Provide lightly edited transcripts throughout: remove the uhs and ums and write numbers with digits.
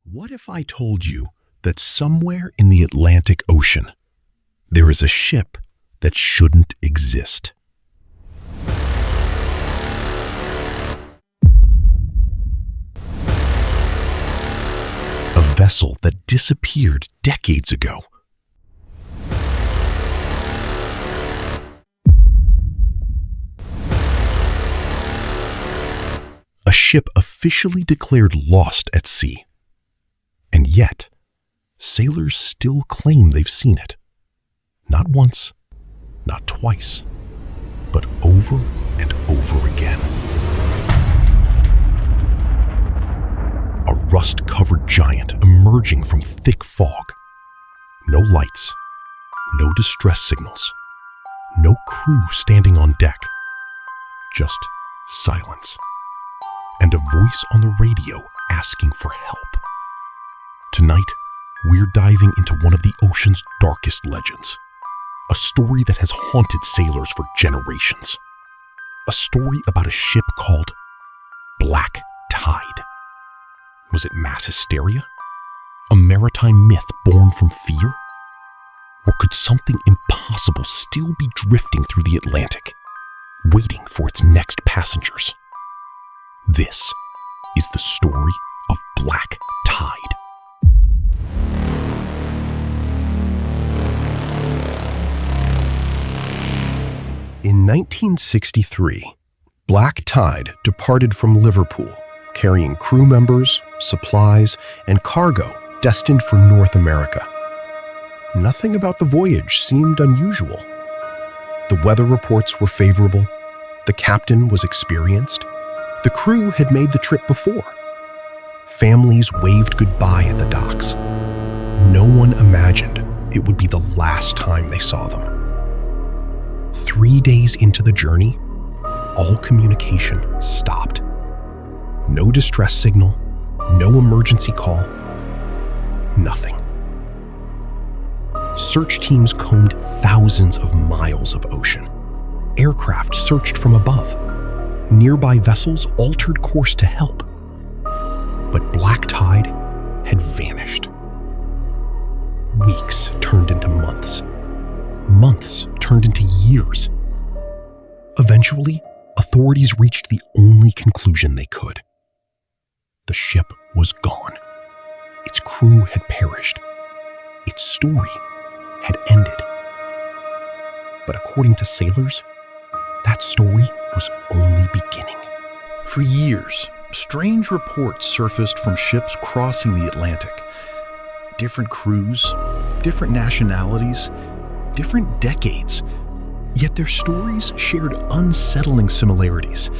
What if I told you that somewhere in the Atlantic Ocean, there is a ship that shouldn't exist? A vessel that disappeared decades ago. A ship officially declared lost at sea. And yet, sailors still claim they've seen it. Not once, not twice, but over and over again. A rust-covered giant emerging from thick fog. No lights, no distress signals, no crew standing on deck. Just silence. And a voice on the radio asking for help. Tonight, we're diving into one of the ocean's darkest legends. A story that has haunted sailors for generations. A story about a ship called Black Tide. Was it mass hysteria? A maritime myth born from fear? Or could something impossible still be drifting through the Atlantic, waiting for its next passengers? This is the story of Black Tide. In 1963, Black Tide departed from Liverpool, carrying crew members, supplies, and cargo destined for North America. Nothing about the voyage seemed unusual. The weather reports were favorable, the captain was experienced, the crew had made the trip before. Families waved goodbye at the docks. No one imagined it would be the last time they saw them. 3 days into the journey, all communication stopped. No distress signal, no emergency call, nothing. Search teams combed thousands of miles of ocean. Aircraft searched from above. Nearby vessels altered course to help. But Black Tide had vanished. Weeks turned into months. Months turned into years. Eventually, authorities reached the only conclusion they could. The ship was gone. Its crew had perished. Its story had ended. But according to sailors, that story was only beginning. For years, strange reports surfaced from ships crossing the Atlantic. Different crews, different nationalities, different decades. Yet their stories shared unsettling similarities.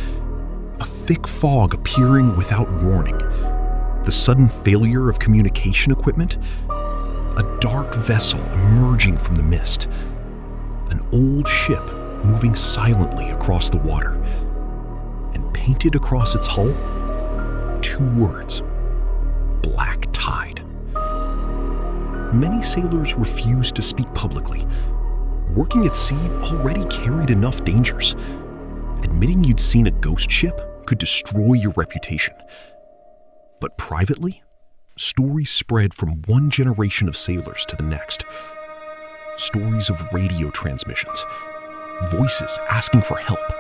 A thick fog appearing without warning. The sudden failure of communication equipment. A dark vessel emerging from the mist. An old ship moving silently across the water. And painted across its hull, 2 words: Black Tide. Many sailors refused to speak publicly. Working at sea already carried enough dangers. Admitting you'd seen a ghost ship could destroy your reputation. But privately, stories spread from one generation of sailors to the next. Stories of radio transmissions, voices asking for help,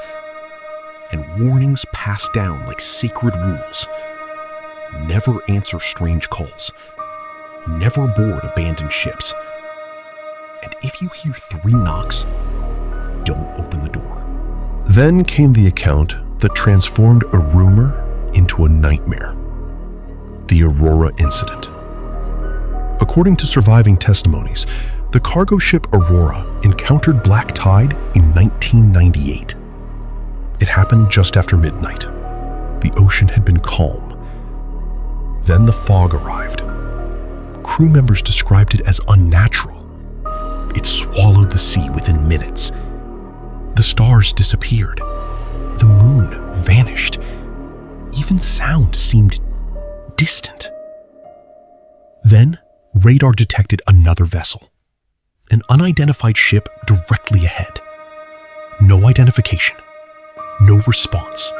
and warnings passed down like sacred rules. Never answer strange calls. Never board abandoned ships. And if you hear 3 knocks, don't open the door. Then came the account that transformed a rumor into a nightmare. The Aurora Incident. According to surviving testimonies, the cargo ship Aurora encountered Black Tide in 1998. It happened just after midnight. The ocean had been calm. Then the fog arrived. Crew members described it as unnatural. It swallowed the sea within minutes. The stars disappeared. The moon vanished. Even sound seemed distant. Then, radar detected another vessel. An unidentified ship directly ahead. No identification. No response.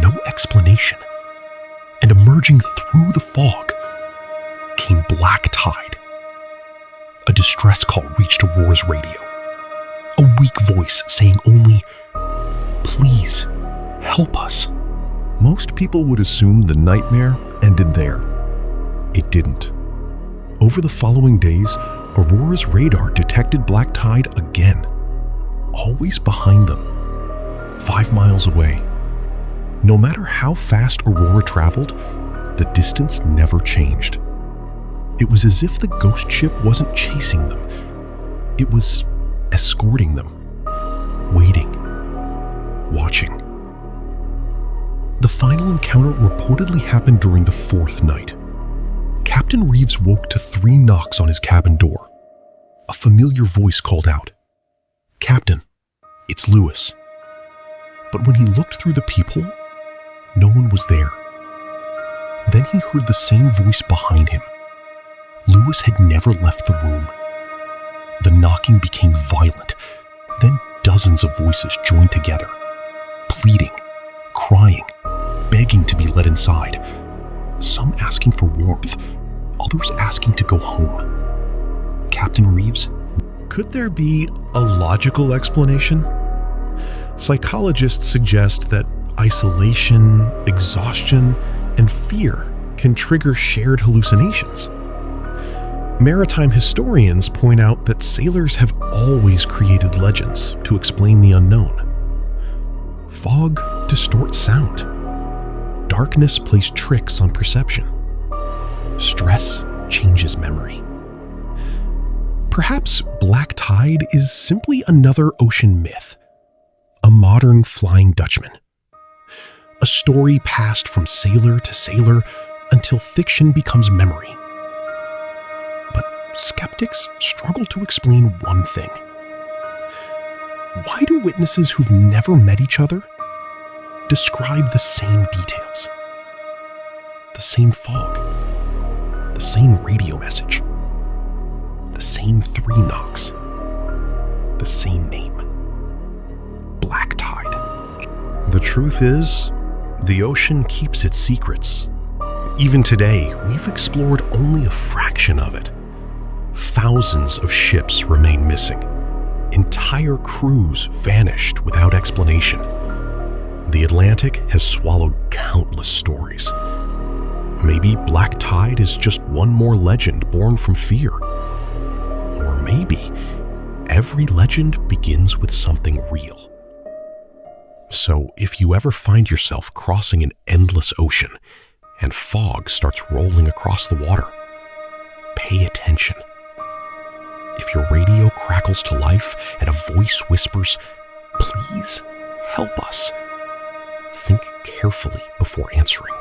No explanation. And emerging through the fog black tide. A distress call reached Aurora's radio. A weak voice saying only, "Please, help us." Most people would assume the nightmare ended there. It didn't. Over the following days, Aurora's radar detected black tide again, always behind them, 5 miles away. No matter how fast Aurora traveled, the distance never changed. It was as if the ghost ship wasn't chasing them. It was escorting them, waiting, watching. The final encounter reportedly happened during the 4th night. Captain Reeves woke to 3 knocks on his cabin door. A familiar voice called out, "Captain, it's Lewis." But when he looked through the peephole, no one was there. Then he heard the same voice behind him. Lewis had never left the room. The knocking became violent. Then dozens of voices joined together, pleading, crying, begging to be let inside. Some asking for warmth, others asking to go home. Captain Reeves, could there be a logical explanation? Psychologists suggest that isolation, exhaustion, and fear can trigger shared hallucinations. Maritime historians point out that sailors have always created legends to explain the unknown. Fog distorts sound. Darkness plays tricks on perception. Stress changes memory. Perhaps black tide is simply another ocean myth, a modern Flying Dutchman. A story passed from sailor to sailor until fiction becomes memory. But skeptics struggle to explain one thing. Why do witnesses who've never met each other describe the same details? The same fog, the same radio message, the same 3 knocks, the same name. Black tide. The truth is, the ocean keeps its secrets. Even today, we've explored only a fraction of it. Thousands of ships remain missing. Entire crews vanished without explanation. The Atlantic has swallowed countless stories. Maybe black tide is just one more legend born from fear. Or maybe every legend begins with something real. So if you ever find yourself crossing an endless ocean and fog starts rolling across the water, pay attention. If your radio crackles to life and a voice whispers, "Please help us," think carefully before answering.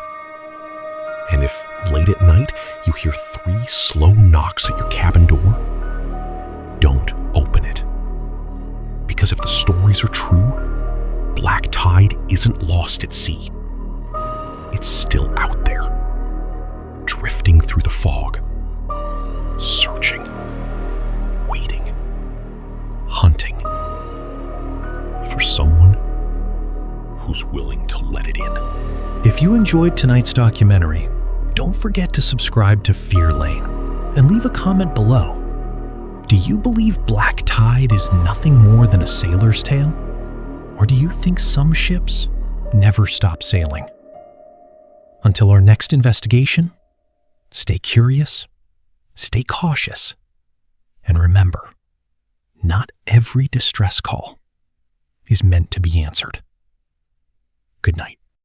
And if late at night you hear 3 slow knocks at your cabin door, don't open it. Because if the stories are true, black tide isn't lost at sea. It's still out there, drifting through the fog, searching, waiting, hunting for someone who's willing to let it in. If you enjoyed tonight's documentary, don't forget to subscribe to Fear Lane and leave a comment below. Do you believe black tide is nothing more than a sailor's tale? Or do you think some ships never stop sailing? Until our next investigation, stay curious, stay cautious, and remember, not every distress call is meant to be answered. Good night.